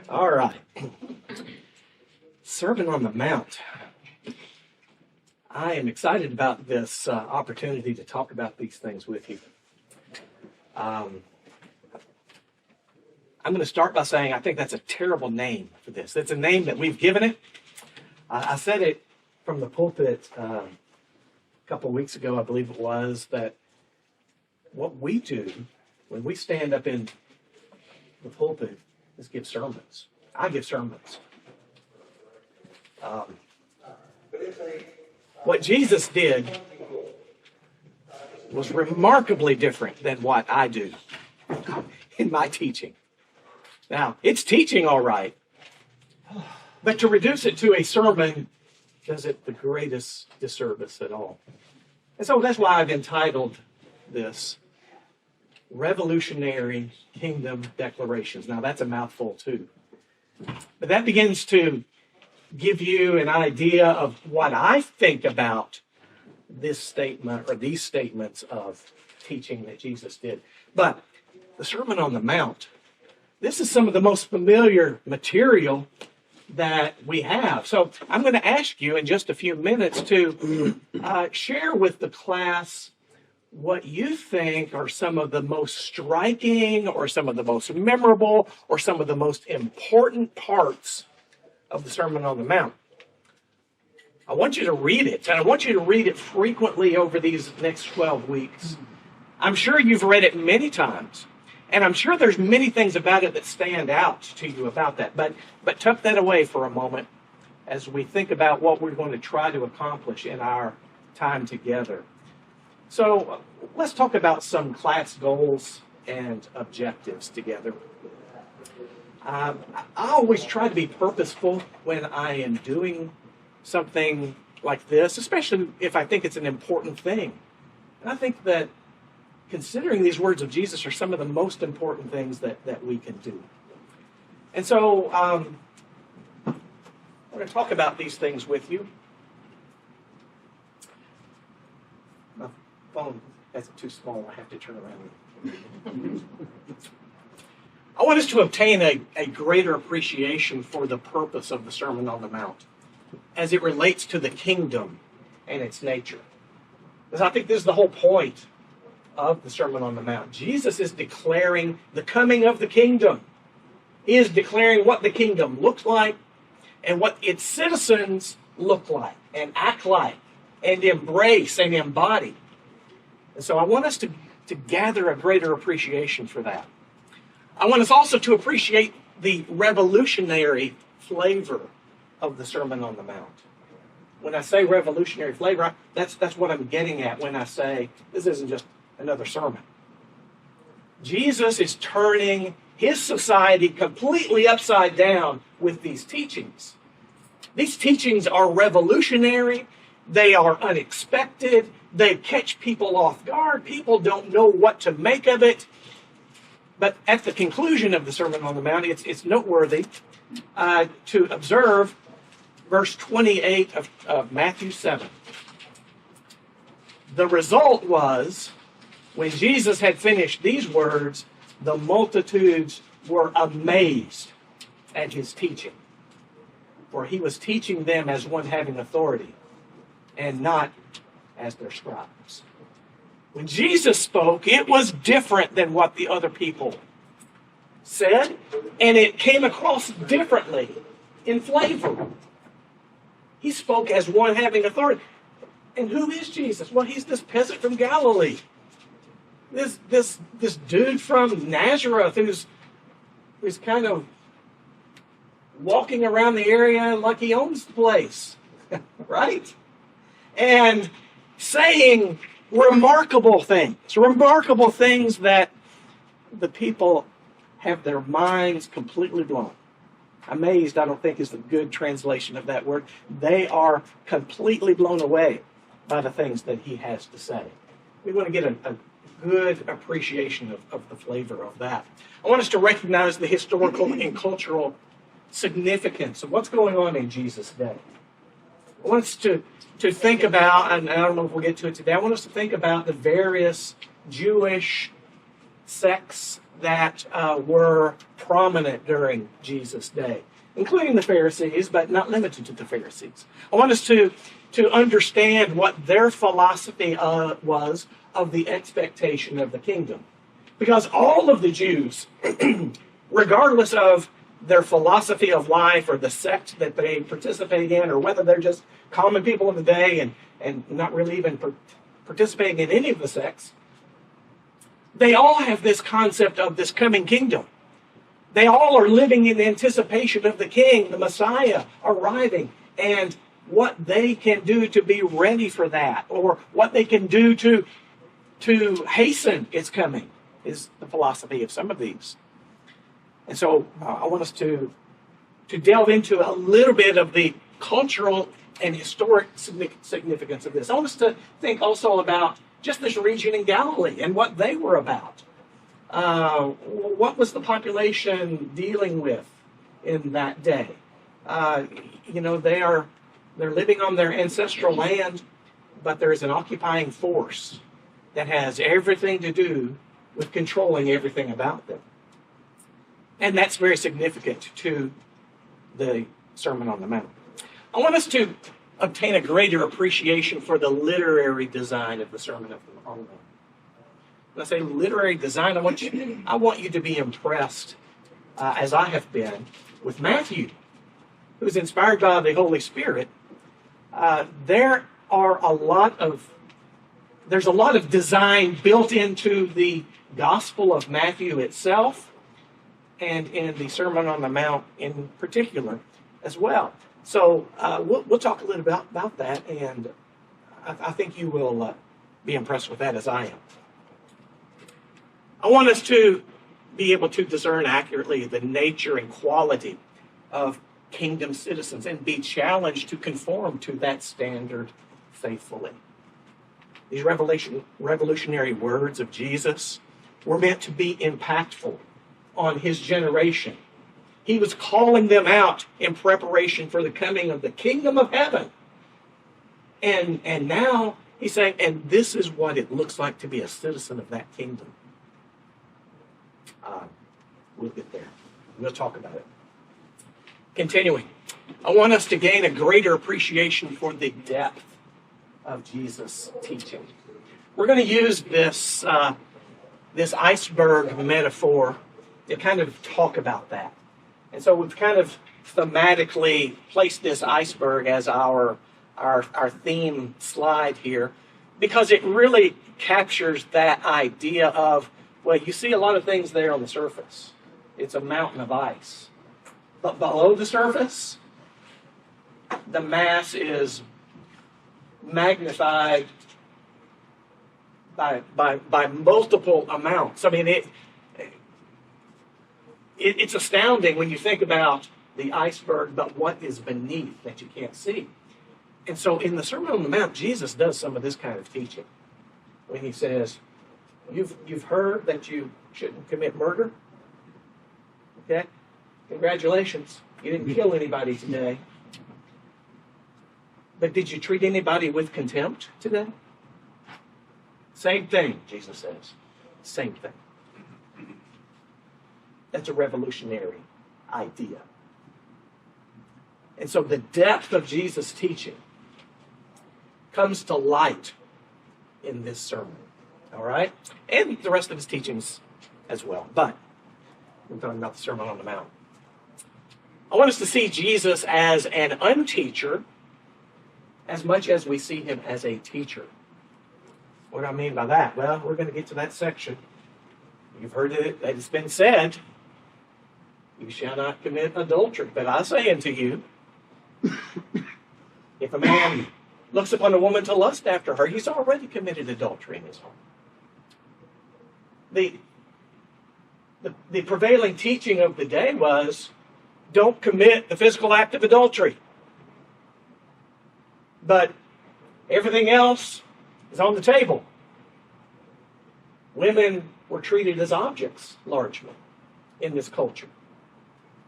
All right. Sermon on the Mount. I am excited about this opportunity to talk about these things with you. I'm going to start by saying I think that's a terrible name for this. It's a name that we've given it. I said it from the pulpit a couple weeks ago, I believe it was, that what we do when we stand up in the pulpit is give sermons. I give sermons. What Jesus did was remarkably different than what I do in my teaching. Now, it's teaching all right, but to reduce it to a sermon does it the greatest disservice at all. And so that's why I've entitled this Revolutionary Kingdom Declarations. Now, that's a mouthful too. But that begins to give you an idea of what I think about this statement or these statements of teaching that Jesus did. But the Sermon on the Mount, this is some of the most familiar material that we have. So I'm going to ask you in just a few minutes to share with the class what you think are some of the most striking or some of the most memorable or some of the most important parts of the Sermon on the Mount. I want you to read it, and I want you to read it frequently over these next 12 weeks. I'm sure you've read it many times, and I'm sure there's many things about it that stand out to you about that. But tuck that away for a moment as we think about what we're going to try to accomplish in our time together. So let's talk about some class goals and objectives together. I always try to be purposeful when I am doing something like this, especially if I think it's an important thing. And I think that considering these words of Jesus are some of the most important things that we can do. And so I'm going to talk about these things with you. My phone is too small. I have to turn around. I want us to obtain a greater appreciation for the purpose of the Sermon on the Mount as it relates to the kingdom and its nature. Because I think this is the whole point of the Sermon on the Mount. Jesus is declaring the coming of the kingdom. He is declaring what the kingdom looks like and what its citizens look like and act like and embrace and embody. And so I want us to gather a greater appreciation for that. I want us also to appreciate the revolutionary flavor of the Sermon on the Mount. When I say revolutionary flavor, that's what I'm getting at when I say this isn't just another sermon. Jesus is turning his society completely upside down with these teachings. These teachings are revolutionary. They are unexpected. They catch people off guard. People don't know what to make of it. But at the conclusion of the Sermon on the Mount, it's noteworthy to observe verse 28 of Matthew 7. The result was, when Jesus had finished these words, the multitudes were amazed at his teaching. For he was teaching them as one having authority, and not as their scribes. When Jesus spoke, it was different than what the other people said, and it came across differently in flavor. He spoke as one having authority. And who is Jesus? Well, he's this peasant from Galilee. This dude from Nazareth who's kind of walking around the area like he owns the place, right? And saying remarkable things that the people have their minds completely blown. Amazed, I don't think, is the good translation of that word. They are completely blown away by the things that he has to say. We want to get a good appreciation of the flavor of that. I want us to recognize the historical and cultural significance of what's going on in Jesus' day. I want us to think about, and I don't know if we'll get to it today, I want us to think about the various Jewish sects that were prominent during Jesus' day, including the Pharisees, but not limited to the Pharisees. I want us to understand what their philosophy was of the expectation of the kingdom. Because all of the Jews, regardless of their philosophy of life or the sect that they participate in, or whether they're just common people of the day and not really even participating in any of the sects, they all have this concept of this coming kingdom. They all are living in anticipation of the king, the Messiah, arriving, and what they can do to be ready for that, or what they can do to hasten its coming, is the philosophy of some of these. And so I want us to delve into a little bit of the cultural and historic significance of this. I want us to think also about just this region in Galilee and what they were about. What was the population dealing with in that day? They're living on their ancestral land, but there is an occupying force that has everything to do with controlling everything about them. And that's very significant to the Sermon on the Mount. I want us to obtain a greater appreciation for the literary design of the Sermon on the Mount. When I say literary design, I want you to be impressed, as I have been, with Matthew, who's inspired by the Holy Spirit. There's a lot of design built into the Gospel of Matthew itself, and in the Sermon on the Mount in particular as well. So we'll talk a little bit about that, and I think you will be impressed with that as I am. I want us to be able to discern accurately the nature and quality of kingdom citizens and be challenged to conform to that standard faithfully. These revolutionary words of Jesus were meant to be impactful on his generation. He was calling them out in preparation for the coming of the kingdom of heaven. And now he's saying, and this is what it looks like to be a citizen of that kingdom. We'll get there. We'll talk about it. Continuing, I want us to gain a greater appreciation for the depth of Jesus' teaching. We're going to use this iceberg metaphor to kind of talk about that. And so we've kind of thematically placed this iceberg as our theme slide here, because it really captures that idea of, well, you see a lot of things there on the surface. It's a mountain of ice. But below the surface, the mass is magnified by multiple amounts. I mean, it's astounding when you think about the iceberg, but what is beneath that you can't see. And so in the Sermon on the Mount, Jesus does some of this kind of teaching. When he says, you've heard that you shouldn't commit murder? Okay? Congratulations. You didn't kill anybody today. But did you treat anybody with contempt today? Same thing, Jesus says. Same thing. That's a revolutionary idea. And so the depth of Jesus' teaching comes to light in this sermon. All right? And the rest of his teachings as well. But we're talking about the Sermon on the Mount. I want us to see Jesus as an unteacher as much as we see him as a teacher. What do I mean by that? Well, we're going to get to that section. You've heard it, that it's been said, you shall not commit adultery. But I say unto you, if a man looks upon a woman to lust after her, he's already committed adultery in his heart. The prevailing teaching of the day was, don't commit the physical act of adultery. But everything else is on the table. Women were treated as objects, largely, in this culture.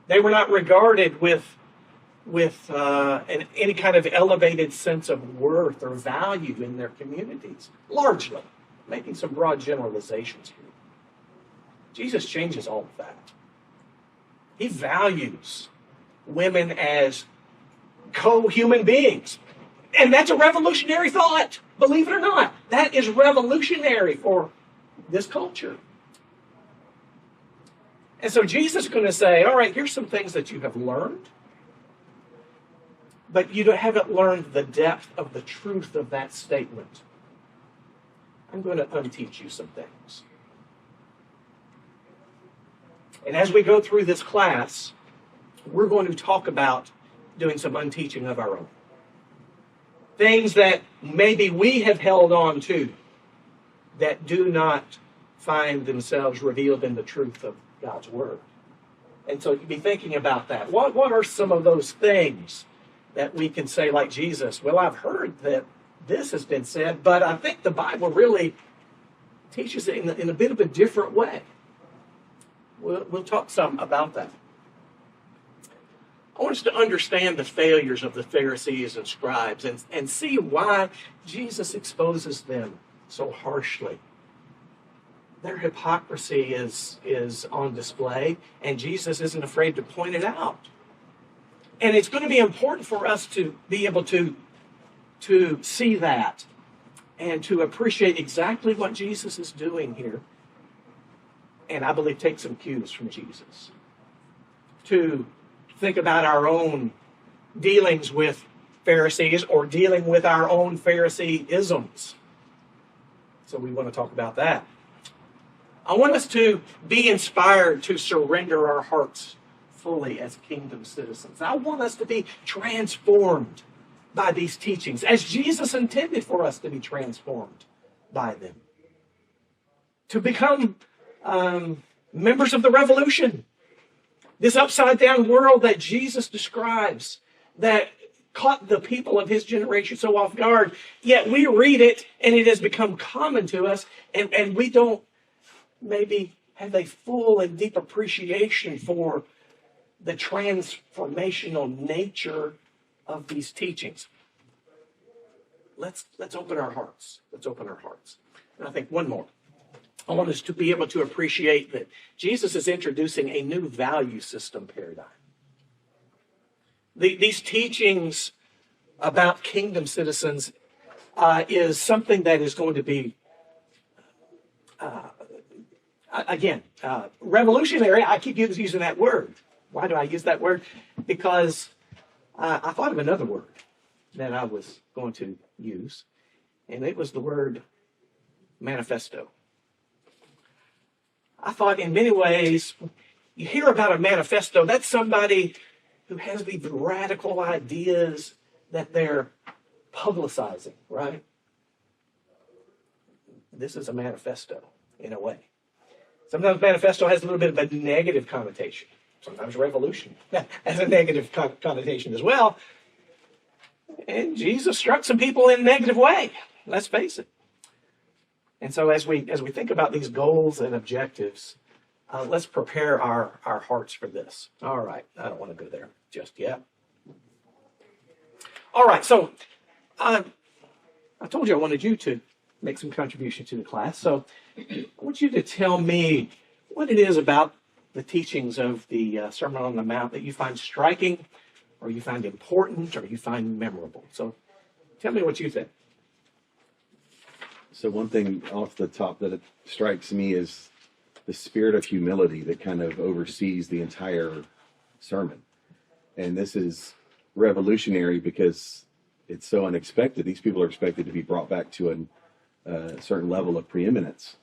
They were not regarded with any kind of elevated sense of worth or value in their communities, largely, making some broad generalizations here. Jesus changes all of that. He values women as co-human beings. And that's a revolutionary thought, believe it or not. That is revolutionary for this culture. And so Jesus is going to say, all right, here's some things that you have learned, but you haven't learned the depth of the truth of that statement. I'm going to unteach you some things. And as we go through this class, we're going to talk about doing some unteaching of our own. Things that maybe we have held on to that do not find themselves revealed in the truth of God's Word. And so you be thinking about that. What are some of those things that we can say like Jesus? Well, I've heard that this has been said, but I think the Bible really teaches it in a bit of a different way. We'll talk some about that. I want us to understand the failures of the Pharisees and scribes and see why Jesus exposes them so harshly. Their hypocrisy is on display, and Jesus isn't afraid to point it out. And it's going to be important for us to be able to see that and to appreciate exactly what Jesus is doing here. And I believe take some cues from Jesus. To think about our own dealings with Pharisees or dealing with our own Pharisee-isms. So we want to talk about that. I want us to be inspired to surrender our hearts fully as kingdom citizens. I want us to be transformed by these teachings, as Jesus intended for us to be transformed by them. To become members of the revolution. This upside-down world that Jesus describes, that caught the people of his generation so off guard, yet we read it and it has become common to us, and we don't maybe have a full and deep appreciation for the transformational nature of these teachings. Let's open our hearts. Let's open our hearts. And I think one more. I want us to be able to appreciate that Jesus is introducing a new value system paradigm. These teachings about kingdom citizens is something that is going to be, revolutionary. I keep using that word. Why do I use that word? Because I thought of another word that I was going to use, and it was the word manifesto. I thought in many ways, you hear about a manifesto, that's somebody who has these radical ideas that they're publicizing, right? This is a manifesto in a way. Sometimes manifesto has a little bit of a negative connotation. Sometimes revolution has a negative connotation as well. And Jesus struck some people in a negative way. Let's face it. And so as we think about these goals and objectives, let's prepare our hearts for this. All right. I don't want to go there just yet. All right. So I told you I wanted you to make some contribution to the class. So I want you to tell me what it is about the teachings of the Sermon on the Mount that you find striking, or you find important, or you find memorable. So tell me what you think. So one thing off the top that it strikes me is the spirit of humility that kind of oversees the entire sermon. And this is revolutionary because it's so unexpected. These people are expected to be brought back to a certain level of preeminence.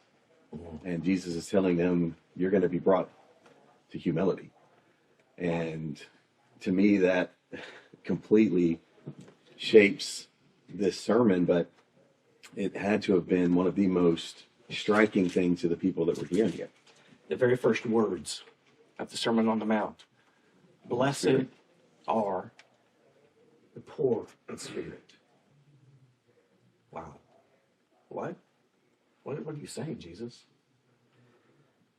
And Jesus is telling them, you're going to be brought to humility. And to me, that completely shapes this sermon, but it had to have been one of the most striking things to the people that were hearing it. The very first words of the Sermon on the Mount. Blessed are the poor in spirit. Wow. What? What are you saying, Jesus?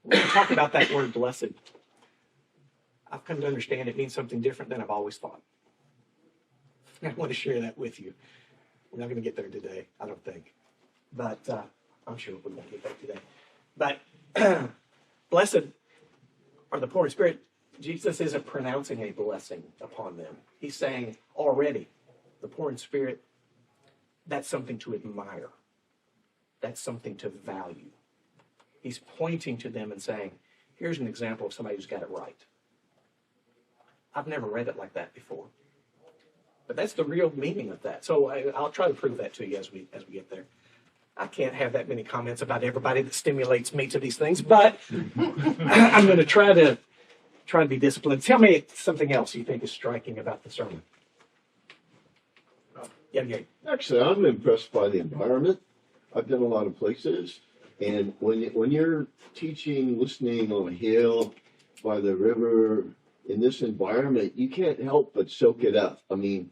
When we talk about that word blessed, I've come to understand it means something different than I've always thought. I want to share that with you. We're not going to get there today, I don't think. But I'm sure we're going to get there today. But blessed are the poor in spirit, Jesus isn't pronouncing a blessing upon them. He's saying already, the poor in spirit, that's something to admire. That's something to value. He's pointing to them and saying, here's an example of somebody who's got it right. I've never read it like that before. But that's the real meaning of that. So I'll try to prove that to you as we get there. I can't have that many comments about everybody that stimulates me to these things, but I'm going to try to be disciplined. Tell me something else you think is striking about the sermon. Yeah. Actually, I'm impressed by the environment. I've done a lot of places, and when you're teaching, listening on a hill, by the river, in this environment, you can't help but soak it up. I mean,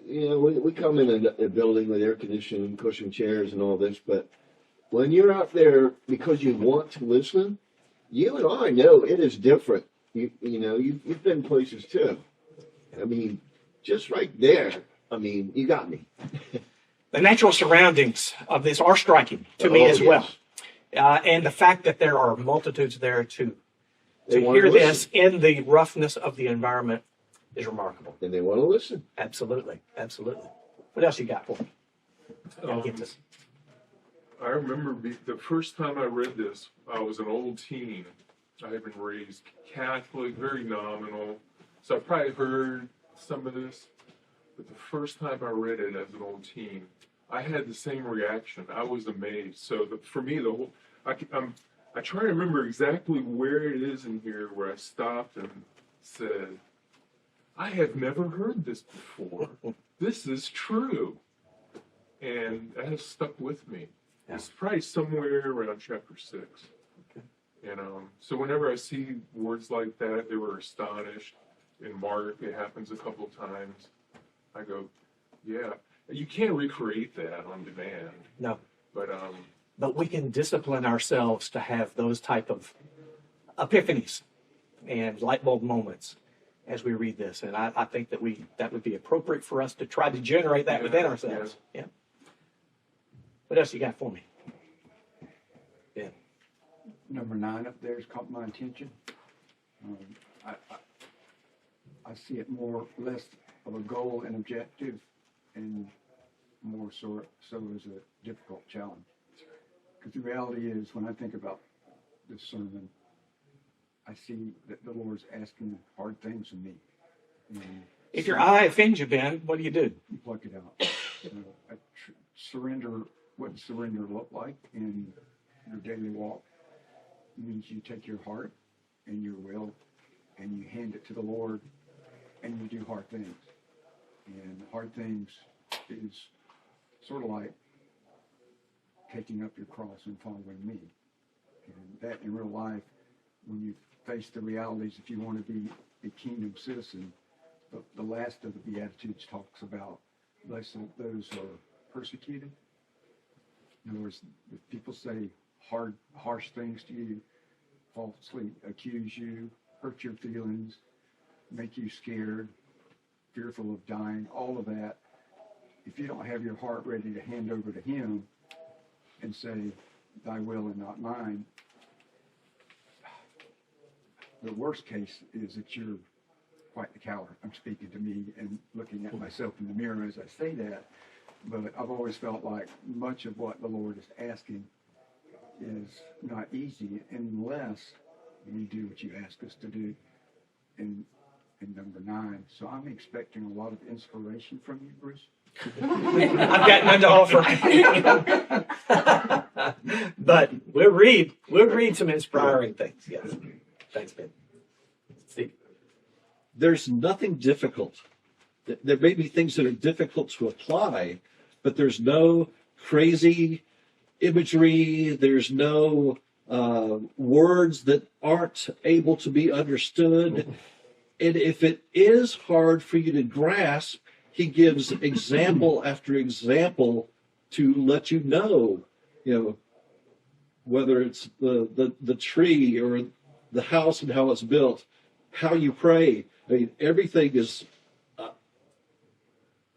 we come in a building with air conditioning, cushion chairs, and all this, but when you're out there because you want to listen, you and I know it is different. You've been places too. I mean, just right there. I mean, you got me. The natural surroundings of this are striking to me as well. And the fact that there are multitudes there to hear this in the roughness of the environment is remarkable. And they want to listen. Absolutely. What else you got for me? I remember the first time I read this, I was an old teen. I had been raised Catholic, very nominal. So I probably heard some of this. But the first time I read it as an old teen, I had the same reaction. I was amazed. So for me, I try to remember exactly where it is in here where I stopped and said, I have never heard this before. This is true. And that has stuck with me. Yeah. It's probably somewhere around chapter 6. Okay. So whenever I see words like that, they were astonished. In Mark, it happens a couple times. I go, yeah. You can't recreate that on demand. No. But we can discipline ourselves to have those type of epiphanies and light bulb moments as we read this. And I think that would be appropriate for us to try to generate that within ourselves. Yeah. What else you got for me? Yeah. Number 9 up there has caught my attention. I see it less of a goal and objective, and more so as a difficult challenge. Because the reality is, when I think about this sermon, I see that the Lord's asking hard things of me. And if your eye offends you, Ben, what do? You pluck it out. Surrender. What does surrender look like in your daily walk? It means you take your heart and your will and you hand it to the Lord, and you do hard things. And hard things is sort of like taking up your cross and following me. And that in real life, when you face the realities, if you want to be a kingdom citizen, the last of the Beatitudes talks about blessed those who are persecuted. In other words, if people say harsh things to you, falsely accuse you, hurt your feelings, make you scared, fearful of dying, all of that, if you don't have your heart ready to hand over to Him and say, thy will and not mine, the worst case is that you're quite the coward. I'm speaking to me and looking at myself in the mirror as I say that. But I've always felt like much of what the Lord is asking is not easy unless we do what you ask us to do in number 9. So I'm expecting a lot of inspiration from you, Bruce. I've got none to offer. But we'll read some inspiring things. Yes. Thanks, Ben. Steve. There's nothing difficult. There may be things that are difficult to apply, but there's no crazy imagery. There's no words that aren't able to be understood. And if it is hard for you to grasp, he gives example after example to let you know, whether it's the tree or the house and how it's built, how you pray. I mean, everything is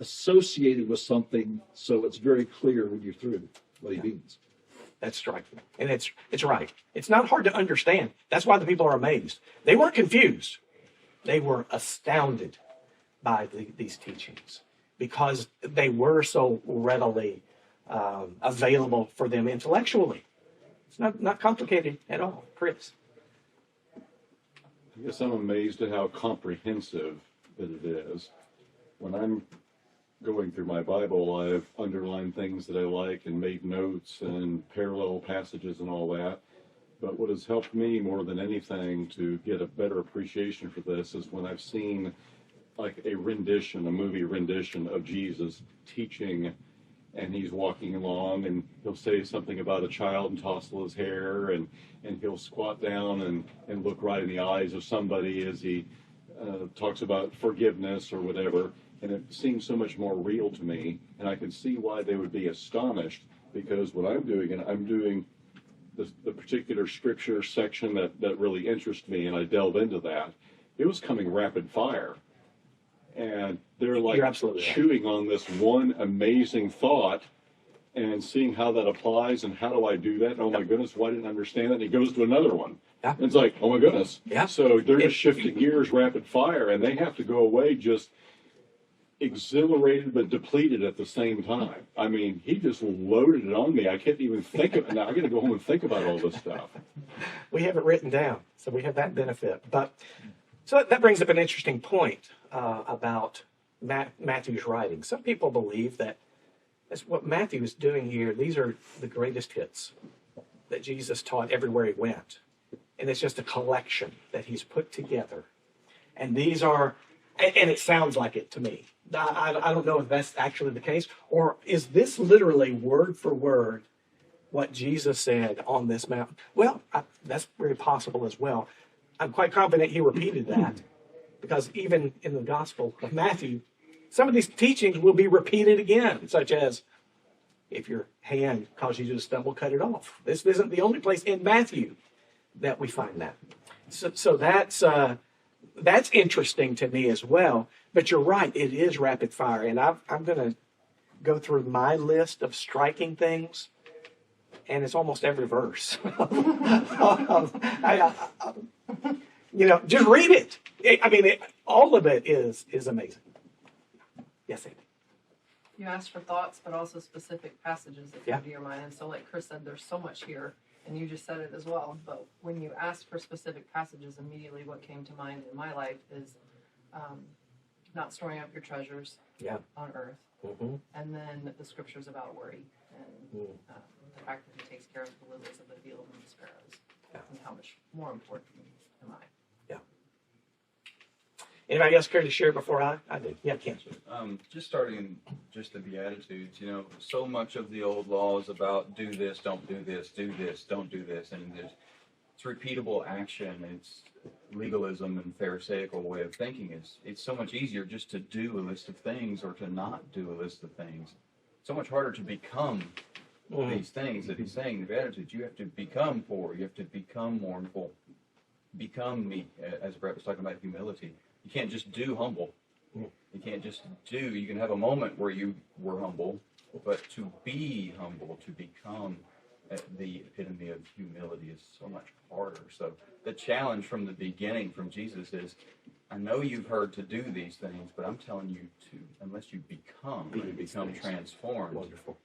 associated with something, so it's very clear when you're through what he means. that's striking. And it's right. It's not hard to understand. That's why the people are amazed. They weren't confused. They were astounded by these teachings because they were so readily available for them intellectually. It's not complicated at all. Chris. I guess I'm amazed at how comprehensive that it is. When I'm going through my Bible, I've underlined things that I like and made notes and parallel passages and all that. But what has helped me more than anything to get a better appreciation for this is when I've seen like a movie rendition of Jesus teaching, and he's walking along and he'll say something about a child and tousle his hair, and he'll squat down and look right in the eyes of somebody as he talks about forgiveness or whatever. And it seems so much more real to me, and I can see why they would be astonished, because what I'm doing, and I'm doing the particular scripture section that really interests me, and I delve into that, it was coming rapid fire. And they're like You're absolutely right. chewing on this one amazing thought and seeing how that applies and how do I do that? Oh my goodness, why didn't I understand that? And he goes to another one. Yeah. And it's like, oh my goodness. Yeah. So they're just shifting gears rapid fire, and they have to go away just exhilarated but depleted at the same time. I mean, he just loaded it on me. I can't even think of it now. I got to go home and think about all this stuff. We have it written down, so we have that benefit. But so that brings up an interesting point about Matthew's writing. Some people believe that that's what Matthew is doing here. These are the greatest hits that Jesus taught everywhere he went. And it's just a collection that he's put together. And these are, and it sounds like it to me. I don't know if that's actually the case, or is this literally word for word what Jesus said on this mountain? Well, that's very possible as well. I'm quite confident he repeated that, because even in the Gospel of Matthew, some of these teachings will be repeated again, such as, if your hand causes you to stumble, cut it off. This isn't the only place in Matthew that we find that. So that's interesting to me as well. But you're right, it is rapid fire. And I'm going to go through my list of striking things, and it's almost every verse. Just read it. All of it is amazing. Yes, Amy. You asked for thoughts, but also specific passages that come to your mind. And so, like Chris said, there's so much here, and you just said it as well. But when you asked for specific passages, immediately what came to mind in my life is not storing up your treasures on earth, and then the scriptures about worry and the fact that he takes care of the lilies of the field and the sparrows, and how much more important am I? Anybody else care to share before I do? Yeah, Ken. Just starting just the Beatitudes, so much of the old law is about do this, don't do this, do this, don't do this. And it's repeatable action. It's legalism and Pharisaical way of thinking. It's so much easier just to do a list of things or to not do a list of things. So much harder to become these things that he's saying in the Beatitudes. You have to become poor. You have to become mournful. Become meek, as Brett was talking about humility. You can't just do humble. You can't just do. You can have a moment where you were humble, but to be humble, to become the epitome of humility is so much harder. So the challenge from the beginning from Jesus is, I know you've heard to do these things, but I'm telling you to, unless you become transformed. Wonderful.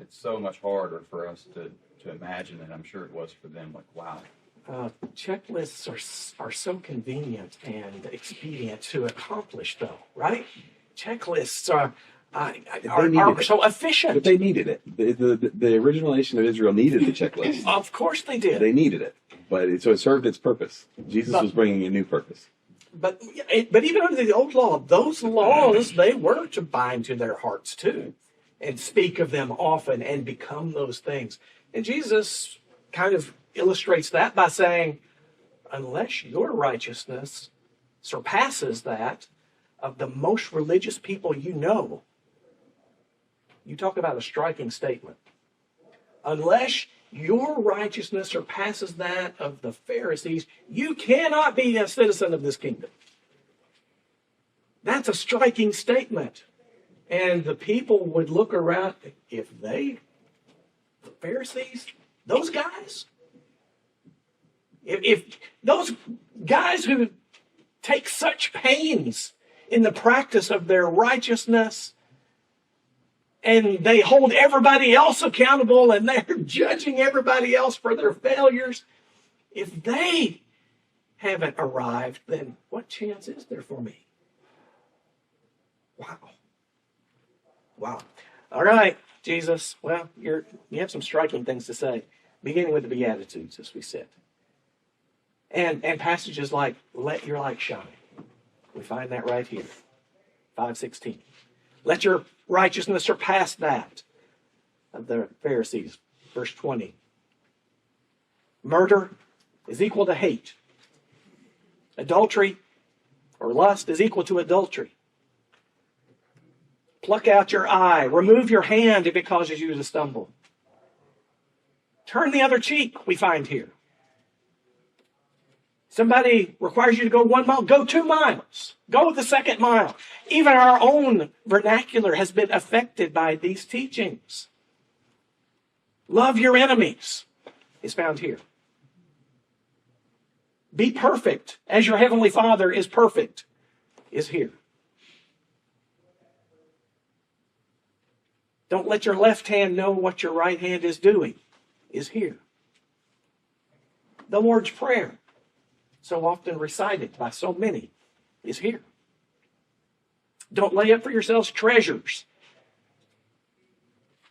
It's so much harder for us to imagine, and I'm sure it was for them. Like, wow. Checklists are so convenient and expedient to accomplish, though, right? Checklists are so efficient. But they needed it. The original nation of Israel needed the checklist. Of course they did. They needed it. But it served its purpose. Jesus was bringing a new purpose. But even under the old law, those laws, they were to bind to their hearts too, and speak of them often and become those things. And Jesus kind of illustrates that by saying, unless your righteousness surpasses that of the most religious people you know, you talk about a striking statement. Unless your righteousness surpasses that of the Pharisees, you cannot be a citizen of this kingdom. That's a striking statement. And the people would look around, if they The Pharisees, those guys, if those guys who take such pains in the practice of their righteousness, and they hold everybody else accountable, and they're judging everybody else for their failures, if they haven't arrived, then what chance is there for me? Wow. Wow. All right, Jesus. Well, you have some striking things to say, beginning with the Beatitudes, as we said. And passages like, let your light shine. We find that right here. 5:16. Let your righteousness surpass that of the Pharisees. Verse 20. Murder is equal to hate. Adultery or lust is equal to adultery. Pluck out your eye. Remove your hand if it causes you to stumble. Turn the other cheek, we find here. Somebody requires you to go 1 mile, go 2 miles. Go the second mile. Even our own vernacular has been affected by these teachings. Love your enemies is found here. Be perfect as your heavenly Father is perfect is here. Don't let your left hand know what your right hand is doing is here. The Lord's Prayer, so often recited by so many, is here. Don't lay up for yourselves treasures.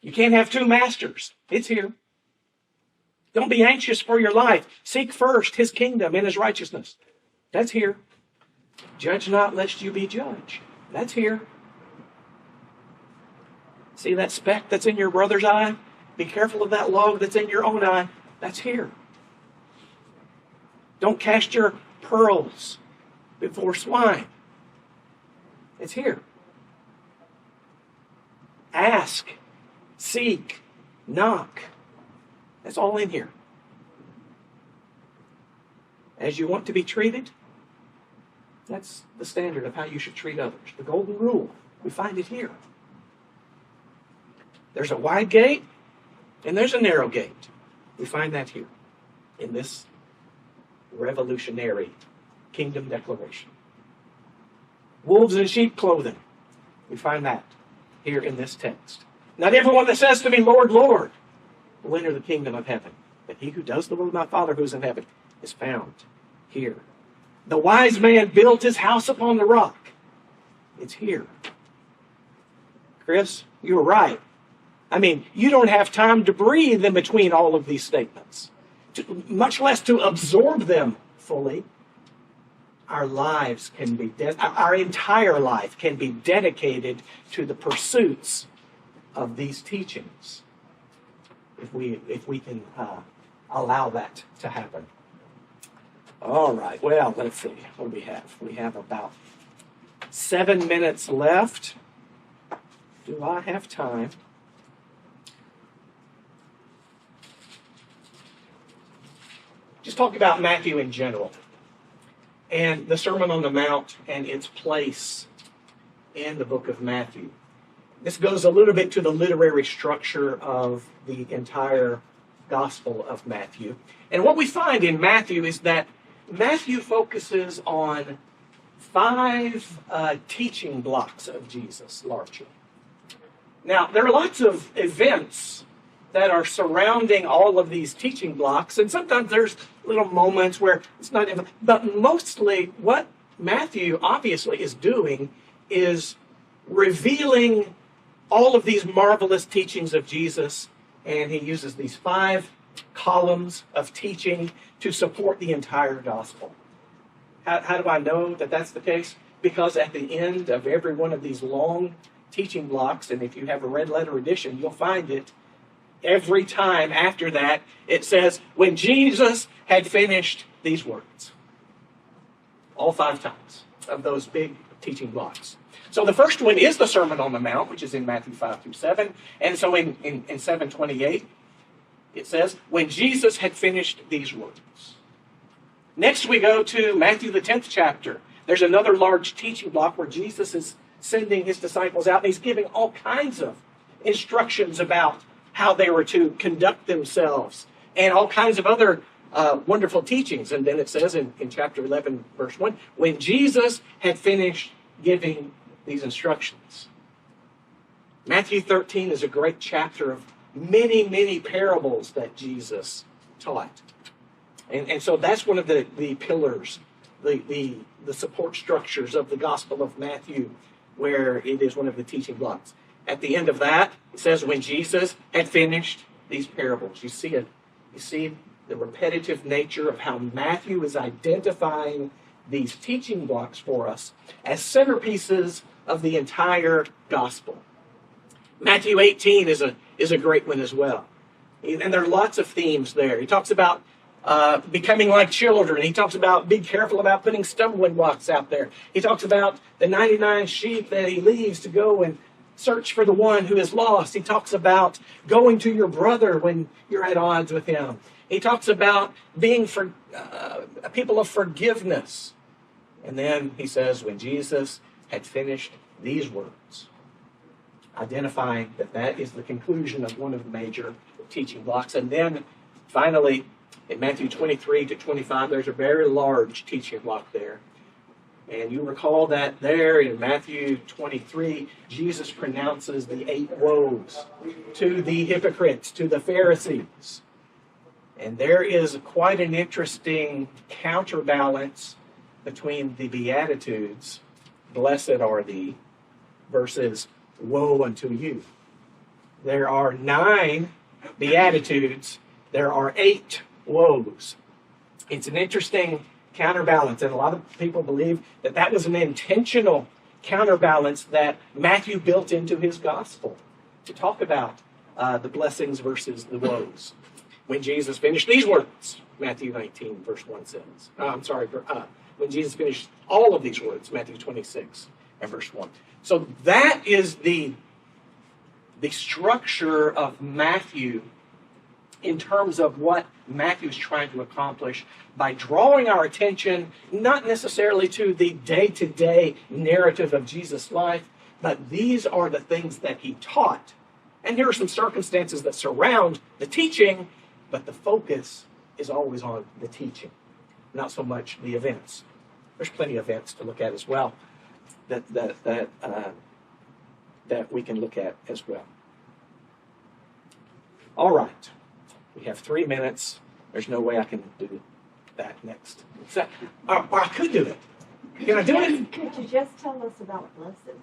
You can't have 2 masters. It's here. Don't be anxious for your life. Seek first his kingdom and his righteousness. That's here. Judge not lest you be judged. That's here. See that speck that's in your brother's eye? Be careful of that log that's in your own eye. That's here. Don't cast your pearls before swine. It's here. Ask, seek, knock. That's all in here. As you want to be treated, that's the standard of how you should treat others. The golden rule. We find it here. There's a wide gate and there's a narrow gate. We find that here in this revolutionary kingdom declaration. Wolves in sheep clothing. We find that here in this text. Not everyone that says to me, Lord, Lord, will enter the kingdom of heaven, but he who does the will of my Father who is in heaven is found here. The wise man built his house upon the rock. It's here. Chris, you were right. I mean, you don't have time to breathe in between all of these statements, much less to absorb them fully. Our lives can be, our entire life can be dedicated to the pursuits of these teachings, if we can allow that to happen. All right. Well, let's see. What do we have? We have about 7 minutes left. Do I have time? Just talk about Matthew in general and the Sermon on the Mount and its place in the book of Matthew. This goes a little bit to the literary structure of the entire Gospel of Matthew. And what we find in Matthew is that Matthew focuses on 5 teaching blocks of Jesus, largely. Now, there are lots of events that are surrounding all of these teaching blocks, and sometimes there's little moments where it's not, but mostly what Matthew obviously is doing is revealing all of these marvelous teachings of Jesus, and he uses these 5 columns of teaching to support the entire gospel. How do I know that that's the case? Because at the end of every one of these long teaching blocks, and if you have a red letter edition, you'll find it, every time after that, it says, when Jesus had finished these words. All 5 times of those big teaching blocks. So the first one is the Sermon on the Mount, which is in Matthew 5 through 7. And so in 7:28, it says, when Jesus had finished these words. Next we go to Matthew the 10th chapter. There's another large teaching block where Jesus is sending his disciples out, and he's giving all kinds of instructions about how they were to conduct themselves, and all kinds of other wonderful teachings. And then it says in chapter 11, verse 1, when Jesus had finished giving these instructions. Matthew 13 is a great chapter of many, many parables that Jesus taught. And so that's one of the pillars, the support structures of the Gospel of Matthew, where it is one of the teaching blocks. At the end of that, it says, when Jesus had finished these parables. You see it. You see the repetitive nature of how Matthew is identifying these teaching blocks for us as centerpieces of the entire Gospel. Matthew 18 is a great one as well. And there are lots of themes there. He talks about becoming like children. He talks about be careful about putting stumbling blocks out there. He talks about the 99 sheep that he leaves to go and search for the one who is lost. He talks about going to your brother when you're at odds with him. He talks about being a people of forgiveness. And then he says, when Jesus had finished these words, identifying that is the conclusion of one of the major teaching blocks. And then finally, in Matthew 23 to 25, there's a very large teaching block there. And you recall that there in Matthew 23, Jesus pronounces the 8 woes to the hypocrites, to the Pharisees. And there is quite an interesting counterbalance between the Beatitudes, blessed are thee, versus woe unto you. There are 9 Beatitudes, there are 8 woes. It's an interesting counterbalance, and a lot of people believe that was an intentional counterbalance that Matthew built into his gospel to talk about the blessings versus the woes. When Jesus finished these words, Matthew 19, verse 1 says, when Jesus finished all of these words, Matthew 26 and verse 1. So that is the structure of Matthew in terms of what Matthew is trying to accomplish by drawing our attention not necessarily to the day-to-day narrative of Jesus' life, but these are the things that he taught. And here are some circumstances that surround the teaching, but the focus is always on the teaching, not so much the events. There's plenty of events to look at as well that we can look at as well. All right. We have 3 minutes. There's no way I can do that next. Or I could do it. Can I do it? Could you just tell us about blessed?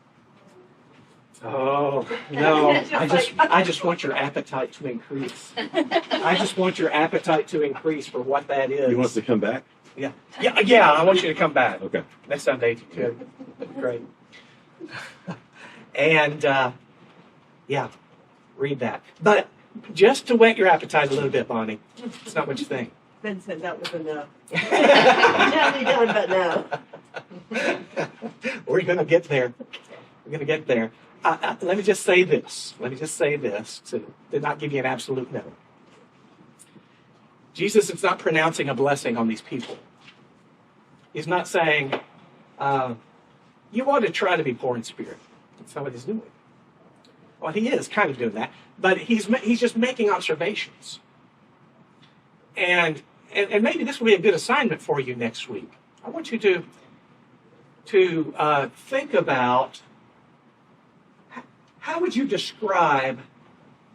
Oh, no. I just want your appetite to increase. I just want your appetite to increase for what that is. You want us to come back? Yeah, I want you to come back. Okay. Next Sunday, good. Great. And, read that. But just to whet your appetite a little bit, Bonnie. It's not what you think. Ben said that was enough. Now we done, but no. We're going to get there. We're going to get there. Let me just say this. To not give you an absolute no. Jesus is not pronouncing a blessing on these people. He's not saying, you ought to try to be poor in spirit. That's not what he's doing. Well, he is kind of doing that, but he's just making observations. And maybe this will be a good assignment for you next week. I want you to think about how would you describe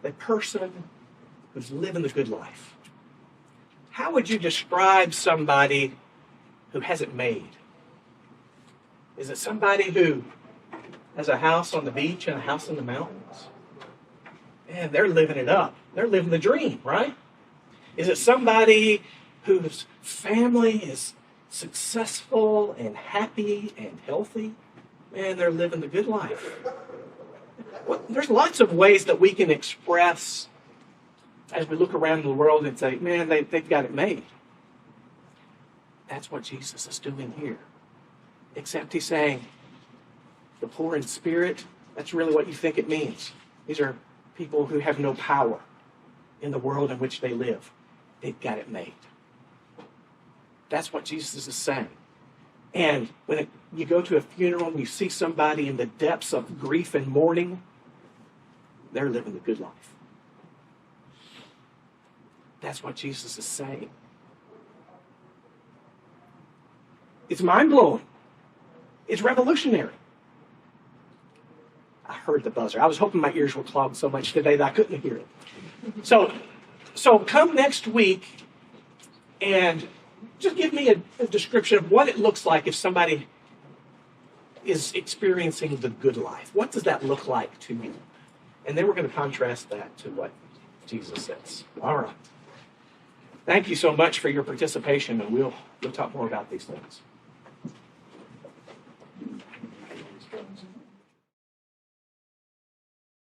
the person who's living the good life? How would you describe somebody who has it made? Is it somebody who has a house on the beach and a house in the mountains? Man, they're living it up. They're living the dream, right? Is it somebody whose family is successful and happy and healthy? Man, they're living the good life. Well, there's lots of ways that we can express as we look around the world and say, man, they've got it made. That's what Jesus is doing here. Except he's saying, the poor in spirit, that's really what you think it means. These are people who have no power in the world in which they live. They've got it made. That's what Jesus is saying. And when you go to a funeral and you see somebody in the depths of grief and mourning, they're living the good life. That's what Jesus is saying. It's mind-blowing. It's revolutionary. I heard the buzzer. I was hoping my ears were clogged so much today that I couldn't hear it. So come next week and just give me a description of what it looks like if somebody is experiencing the good life. What does that look like to you? And then we're going to contrast that to what Jesus says. All right. Thank you so much for your participation, and we'll talk more about these things.